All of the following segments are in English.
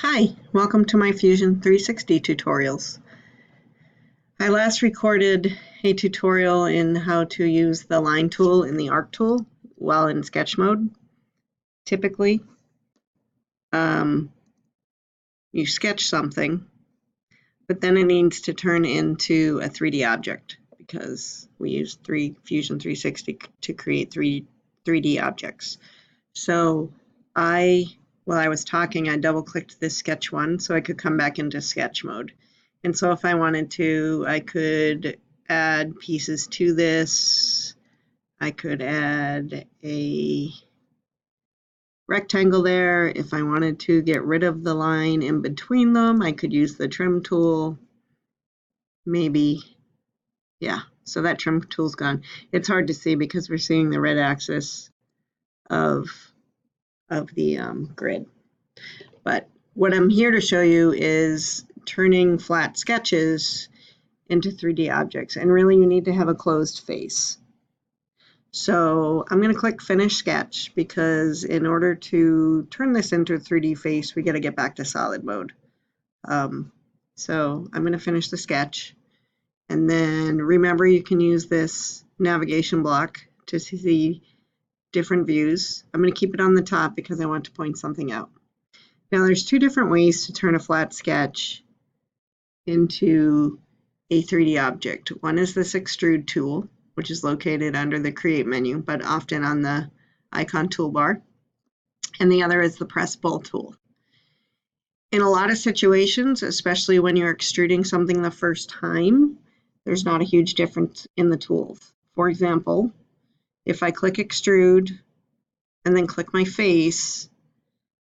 Hi, welcome to my Fusion 360 tutorials. I last recorded a tutorial in how to use the line tool in the arc tool while in sketch mode. Typically, you sketch something, but then it needs to turn into a 3D object because we use Fusion 360 to create 3D objects. So while I was talking, I double-clicked this sketch one so I could come back into sketch mode. And so if I wanted to, I could add pieces to this. I could add a rectangle there. If I wanted to get rid of the line in between them, I could use the trim tool. Maybe, yeah, so that trim tool's gone. It's hard to see because we're seeing the red axis of the grid. But what I'm here to show you is turning flat sketches into 3D objects, and really you need to have a closed face. So I'm going to click Finish Sketch because in order to turn this into a 3D face, we got to get back to solid mode. So I'm going to finish the sketch, and then remember you can use this navigation block to see different views. I'm going to keep it on the top because I want to point something out. Now there's two different ways to turn a flat sketch into a 3D object. One is this Extrude tool, which is located under the Create menu, but often on the icon toolbar. And the other is the Press Pull tool. In a lot of situations, especially when you're extruding something the first time, there's not a huge difference in the tools. For example, if I click Extrude and then click my face,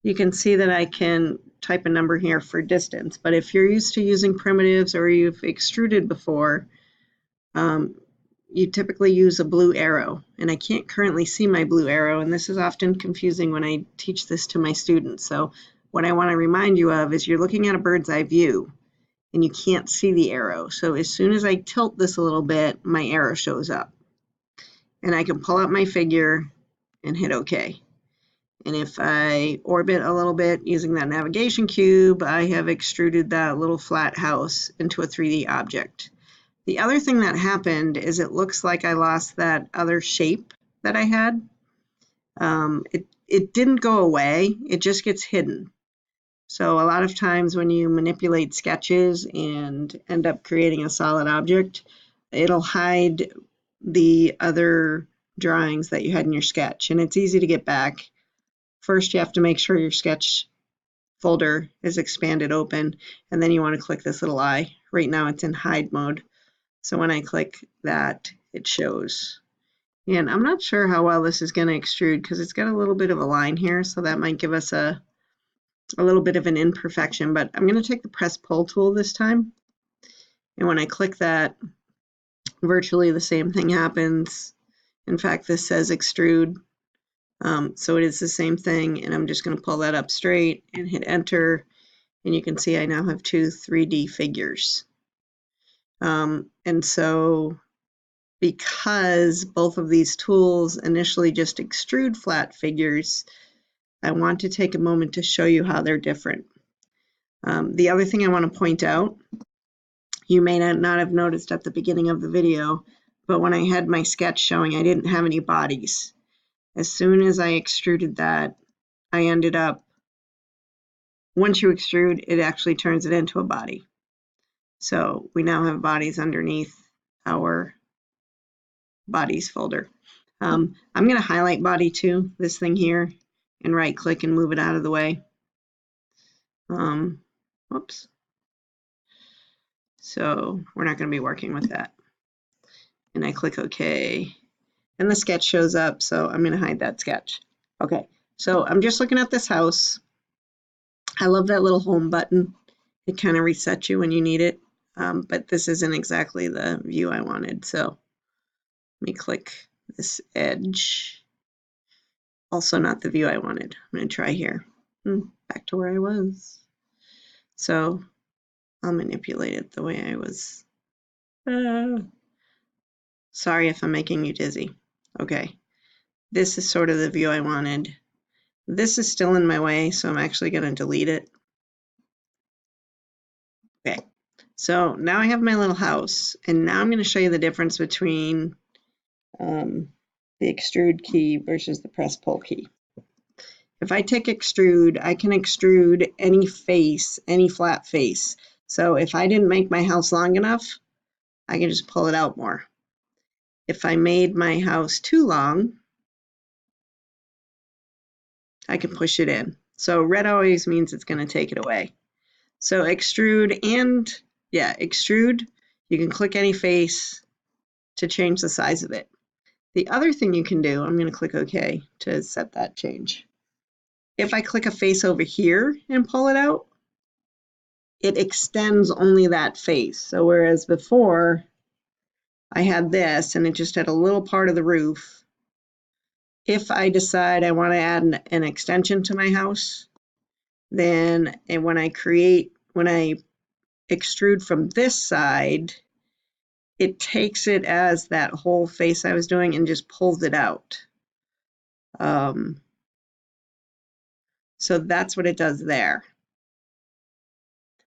you can see that I can type a number here for distance. But if you're used to using primitives or you've extruded before, you typically use a blue arrow. And I can't currently see my blue arrow, and this is often confusing when I teach this to my students. So what I want to remind you of is you're looking at a bird's eye view and you can't see the arrow. So as soon as I tilt this a little bit, my arrow shows up. And I can pull out my figure and hit OK. And if I orbit a little bit using that navigation cube, I have extruded that little flat house into a 3D object. The other thing that happened is it looks like I lost that other shape that I had. It didn't go away, it just gets hidden. So a lot of times when you manipulate sketches and end up creating a solid object, it'll hide the other drawings that you had in your sketch, and it's easy to get back. First, you have to make sure your sketch folder is expanded open, and then you want to click this little eye. Right now it's in hide mode. So when I click that, it shows. And I'm not sure how well this is going to extrude because it's got a little bit of a line here, so that might give us a little bit of an imperfection. But I'm going to take the Press Pull tool this time. And when I click that, virtually the same thing happens. In fact, this says extrude. So it is the same thing, and I'm just going to pull that up straight and hit enter, and you can see I now have two 3D figures. And so because both of these tools initially just extrude flat figures, I want to take a moment to show you how they're different. The other thing I want to point out, you may not have noticed at the beginning of the video, but when I had my sketch showing, I didn't have any bodies. As soon as I extruded that, I ended up, once you extrude, it actually turns it into a body. So we now have bodies underneath our bodies folder. I'm going to highlight body 2, this thing here, and right click and move it out of the way. Whoops. So we're not going to be working with that. And I click OK. And the sketch shows up, so I'm going to hide that sketch. Okay, so I'm just looking at this house. I love that little home button. It kind of resets you when you need it, but this isn't exactly the view I wanted. So let me click this edge. Also not the view I wanted. I'm going to try here. Back to where I was. So I'll manipulate it the way I was. Sorry if I'm making you dizzy. Okay, this is sort of the view I wanted. This is still in my way, so I'm actually going to delete it. Okay, so now I have my little house, and now I'm going to show you the difference between the extrude key versus the press pull key. If I take extrude, I can extrude any face, any flat face. So if I didn't make my house long enough, I can just pull it out more. If I made my house too long, I can push it in. So red always means it's going to take it away. So extrude, you can click any face to change the size of it. The other thing you can do, I'm going to click OK to set that change. If I click a face over here and pull it out, it extends only that face. So whereas before I had this and it just had a little part of the roof, if I decide I want to add an extension to my house, then when I extrude from this side, it takes it as that whole face I was doing and just pulls it out. So that's what it does there.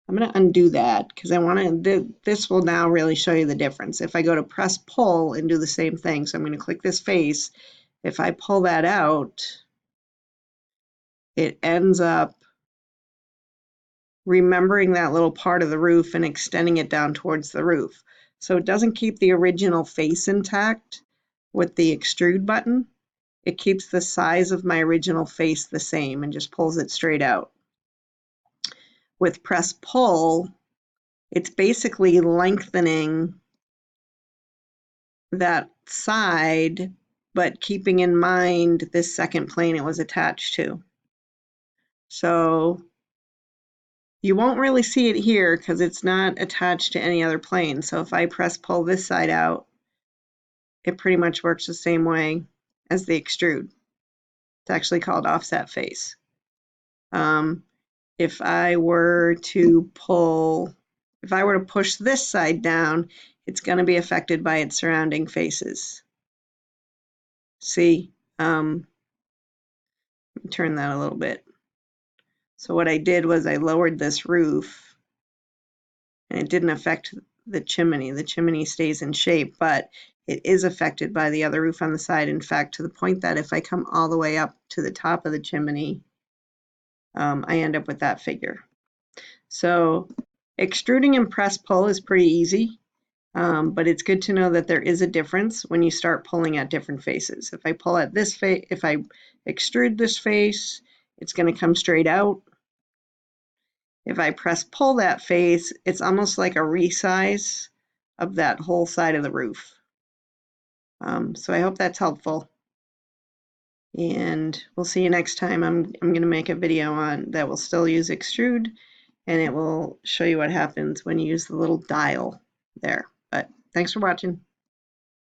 I'm going to undo that because I want to, this will now really show you the difference. If I go to press pull and do the same thing, so I'm going to click this face, if I pull that out, it ends up remembering that little part of the roof and extending it down towards the roof. So it doesn't keep the original face intact with the extrude button. It keeps the size of my original face the same and just pulls it straight out. With press pull, it's basically lengthening that side, but keeping in mind this second plane it was attached to. So you won't really see it here because it's not attached to any other plane. So if I press pull this side out, it pretty much works the same way as the extrude. It's actually called offset face. If I were to push this side down, it's going to be affected by its surrounding faces. See, let me turn that a little bit. So what I did was I lowered this roof, and it didn't affect the chimney. The chimney stays in shape, but it is affected by the other roof on the side. In fact, to the point that if I come all the way up to the top of the chimney, I end up with that figure. So extruding and press pull is pretty easy, but it's good to know that there is a difference when you start pulling at different faces. If I pull at this face, if I extrude this face, it's going to come straight out. If I press pull that face, it's almost like a resize of that whole side of the roof. So I hope that's helpful. And we'll see you next time. I'm going to make a video on that will still use extrude, and it will show you what happens when you use the little dial there. But thanks for watching.